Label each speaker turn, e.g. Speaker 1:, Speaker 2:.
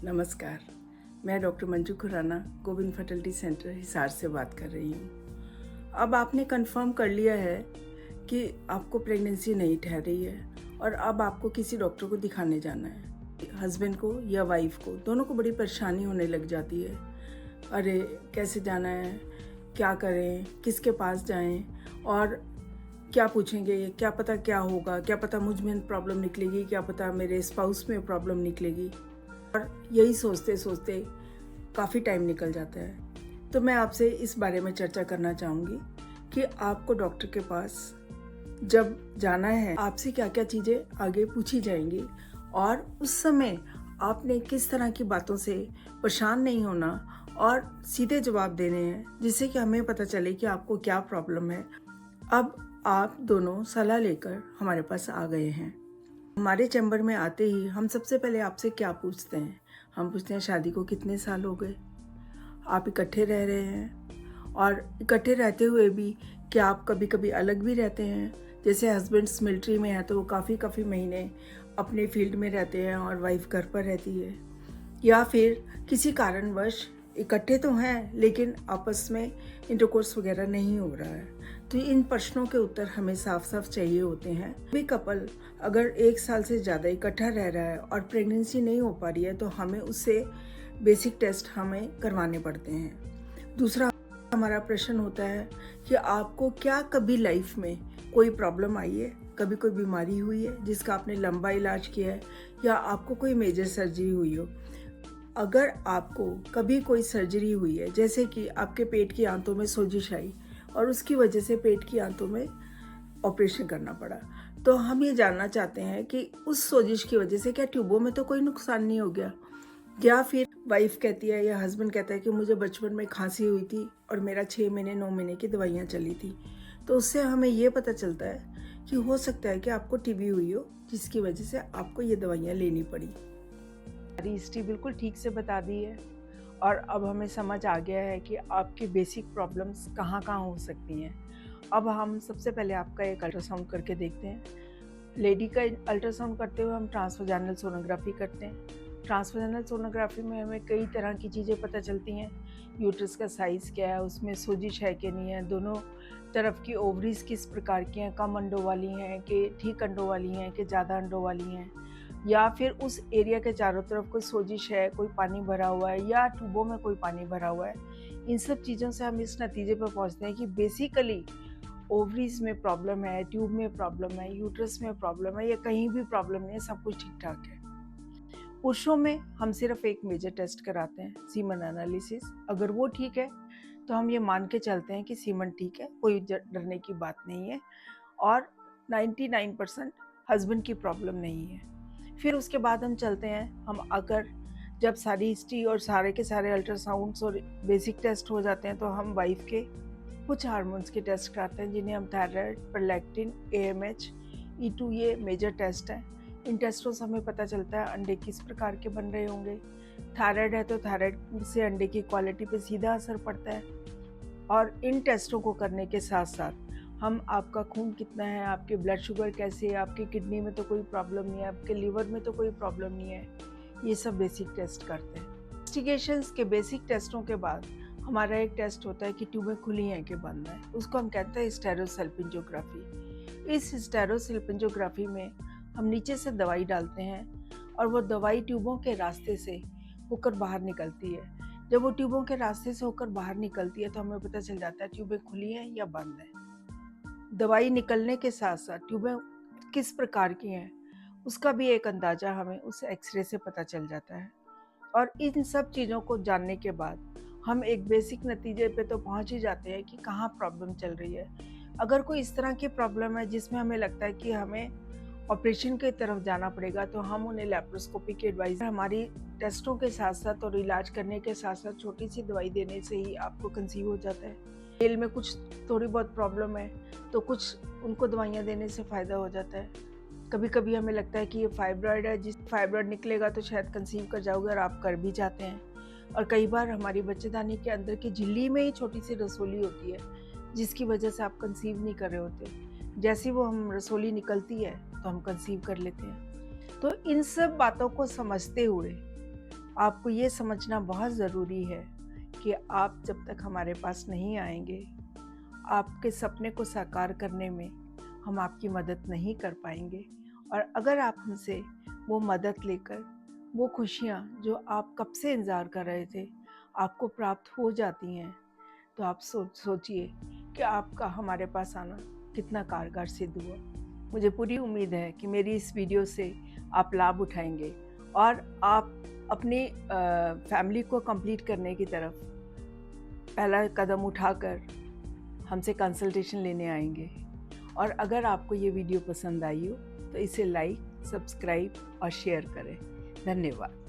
Speaker 1: नमस्कार, मैं doctor Manju Khurana Govind fertility centre Hisar से बात कर रही हूँ। अब आपने कंफर्म कर लिया है कि आपको प्रेगनेंसी नहीं ठहर रही है और अब आपको किसी डॉक्टर को दिखाने जाना है। हस्बैंड को या वाइफ को दोनों को बड़ी परेशानी होने लग जाती है। अरे कैसे जाना है, क्या करें, किसके पास जाएं और क्या पूछेंगे, क्या पता क्या होगा, क्या पता मुझ में प्रॉब्लम निकलेगी, क्या पता मेरे स्पाउस में प्रॉब्लम निकलेगी। और यही सोचते सोचते काफ़ी टाइम निकल जाता है। तो मैं आपसे इस बारे में चर्चा करना चाहूँगी कि आपको डॉक्टर के पास जब जाना है आपसे क्या क्या चीज़ें आगे पूछी जाएंगी और उस समय आपने किस तरह की बातों से परेशान नहीं होना और सीधे जवाब देने हैं, जिससे कि हमें पता चले कि आपको क्या प्रॉब्लम है। अब आप दोनों सलाह लेकर हमारे पास आ गए हैं। हमारे चैम्बर में आते ही हम सबसे पहले आपसे क्या पूछते हैं? हम पूछते हैं शादी को कितने साल हो गए, आप इकट्ठे रह रहे हैं और इकट्ठे रहते हुए भी क्या आप कभी कभी अलग भी रहते हैं? जैसे हस्बैंड्स मिलिट्री में है तो वो काफ़ी महीने अपने फील्ड में रहते हैं और वाइफ घर पर रहती है, या फिर किसी कारणवश इकट्ठे तो हैं लेकिन आपस में इंटरकोर्स वगैरह नहीं हो रहा है। तो इन प्रश्नों के उत्तर हमें साफ साफ चाहिए होते हैं। भी कपल अगर 1 साल से ज़्यादा इकट्ठा रह रहा है और प्रेगनेंसी नहीं हो पा रही है तो हमें उससे बेसिक टेस्ट हमें करवाने पड़ते हैं। दूसरा हमारा प्रश्न होता है कि आपको क्या कभी लाइफ में कोई प्रॉब्लम आई है, कभी कोई बीमारी हुई है जिसका आपने लंबा इलाज किया है, या आपको कोई मेजर सर्जरी हुई हो। अगर आपको कभी कोई सर्जरी हुई है, जैसे कि आपके पेट की आंतों में सोजिश आई और उसकी वजह से पेट की आंतों में ऑपरेशन करना पड़ा, तो हम ये जानना चाहते हैं कि उस सोजिश की वजह से क्या ट्यूबों में तो कोई नुकसान नहीं हो गया। या फिर वाइफ कहती है या हस्बैंड कहता है कि मुझे बचपन में खांसी हुई थी और मेरा 6 महीने 9 महीने की दवाइयाँ चली थी, तो उससे हमें ये पता चलता है कि हो सकता है कि आपको टीबी हुई हो, जिसकी वजह से आपको ये दवाइयाँ लेनी पड़ी। हमारी हिस्ट्री बिल्कुल ठीक से बता दी है और अब हमें समझ आ गया है कि आपकी बेसिक प्रॉब्लम्स कहाँ कहाँ हो सकती हैं। अब हम सबसे पहले आपका एक अल्ट्रासाउंड करके देखते हैं। लेडी का अल्ट्रासाउंड करते हुए हम ट्रांसवाजाइनल सोनोग्राफी करते हैं। ट्रांसवाजाइनल सोनोग्राफी में हमें कई तरह की चीज़ें पता चलती हैं। यूट्रस का साइज़ क्या है, उसमें सोजिश है कि नहीं है, दोनों तरफ की ओवरीज किस प्रकार की हैं, कम अंडों वाली हैं कि ठीक अंडों वाली हैं कि ज़्यादा अंडों वाली हैं, या फिर उस एरिया के चारों तरफ कोई सोजिश है, कोई पानी भरा हुआ है या ट्यूबों में कोई पानी भरा हुआ है। इन सब चीज़ों से हम इस नतीजे पर पहुंचते हैं कि बेसिकली ओवरीज में प्रॉब्लम है, ट्यूब में प्रॉब्लम है, यूट्रस में प्रॉब्लम है, या कहीं भी प्रॉब्लम नहीं है, सब कुछ ठीक ठाक है। पुरुषों में हम सिर्फ एक मेजर टेस्ट कराते हैं, सीमन एनालिसिस। अगर वो ठीक है तो हम ये मान के चलते हैं कि सीमन ठीक है, कोई डरने की बात नहीं है और 99% हस्बैंड की प्रॉब्लम नहीं है। फिर उसके बाद हम चलते हैं, हम अगर जब सारी हिस्ट्री और सारे के सारे अल्ट्रासाउंड्स और बेसिक टेस्ट हो जाते हैं तो हम वाइफ के कुछ हार्मोन्स के टेस्ट कराते हैं, जिन्हें हम थायराइड, प्रोलैक्टिन, AMH, E2, ये मेजर टेस्ट हैं। इन टेस्टों से हमें पता चलता है अंडे किस प्रकार के बन रहे होंगे। थायराइड है तो थायराइड से अंडे की क्वालिटी पे सीधा असर पड़ता है। और इन टेस्टों को करने के साथ साथ हम आपका खून कितना है, आपके ब्लड शुगर कैसे है, आपकी किडनी में तो कोई प्रॉब्लम नहीं है, आपके लीवर में तो कोई प्रॉब्लम नहीं है, ये सब बेसिक टेस्ट करते हैं। इन्वेस्टिगेशंस के बेसिक टेस्टों के बाद हमारा एक टेस्ट होता है कि ट्यूबें खुली हैं कि बंद हैं, उसको हम कहते हैं स्टेरोसल्पिंजोग्राफी। इस स्टेरोसल्पिंजोग्राफी में हम नीचे से दवाई डालते हैं और वो दवाई ट्यूबों के रास्ते से होकर बाहर निकलती है। जब वो ट्यूबों के रास्ते से होकर बाहर निकलती है तो हमें पता चल जाता है ट्यूबें खुली हैं या बंद हैं। दवाई निकलने के साथ साथ ट्यूबें किस प्रकार की हैं उसका भी एक अंदाज़ा हमें उस एक्सरे से पता चल जाता है। और इन सब चीज़ों को जानने के बाद हम एक बेसिक नतीजे पे तो पहुंच ही जाते हैं कि कहाँ प्रॉब्लम चल रही है। अगर कोई इस तरह की प्रॉब्लम है जिसमें हमें लगता है कि हमें ऑपरेशन की तरफ जाना पड़ेगा तो हम उन्हें लेप्रोस्कोपी की एडवाइस, हमारी टेस्टों के साथ साथ और इलाज करने के साथ साथ छोटी सी दवाई देने से ही आपको कंसीव हो जाता है। मेल में कुछ थोड़ी बहुत प्रॉब्लम है तो कुछ उनको दवाइयाँ देने से फ़ायदा हो जाता है। कभी कभी हमें लगता है कि ये फाइब्रॉयड है, जिस फाइब्रॉयड निकलेगा तो शायद कंसीव कर जाओगे और आप कर भी जाते हैं। और कई बार हमारी बच्चेदानी के अंदर की झिल्ली में ही छोटी सी रसोली होती है जिसकी वजह से आप कंसीव नहीं कर रहे होते। जैसी वो हम रसोली निकलती है तो हम कंसीव कर लेते हैं। तो इन सब बातों को समझते हुए आपको ये समझना बहुत ज़रूरी है कि आप जब तक हमारे पास नहीं आएंगे, आपके सपने को साकार करने में हम आपकी मदद नहीं कर पाएंगे। और अगर आप हमसे वो मदद लेकर वो खुशियाँ जो आप कब से इंतज़ार कर रहे थे आपको प्राप्त हो जाती हैं, तो आप सोचिए कि आपका हमारे पास आना कितना कारगर सिद्ध हुआ। मुझे पूरी उम्मीद है कि मेरी इस वीडियो से आप लाभ उठाएंगे और आप अपनी फैमिली को कंप्लीट करने की तरफ पहला कदम उठाकर हमसे कंसल्टेशन लेने आएंगे। और अगर आपको ये वीडियो पसंद आई हो तो इसे लाइक, सब्सक्राइब और शेयर करें। धन्यवाद।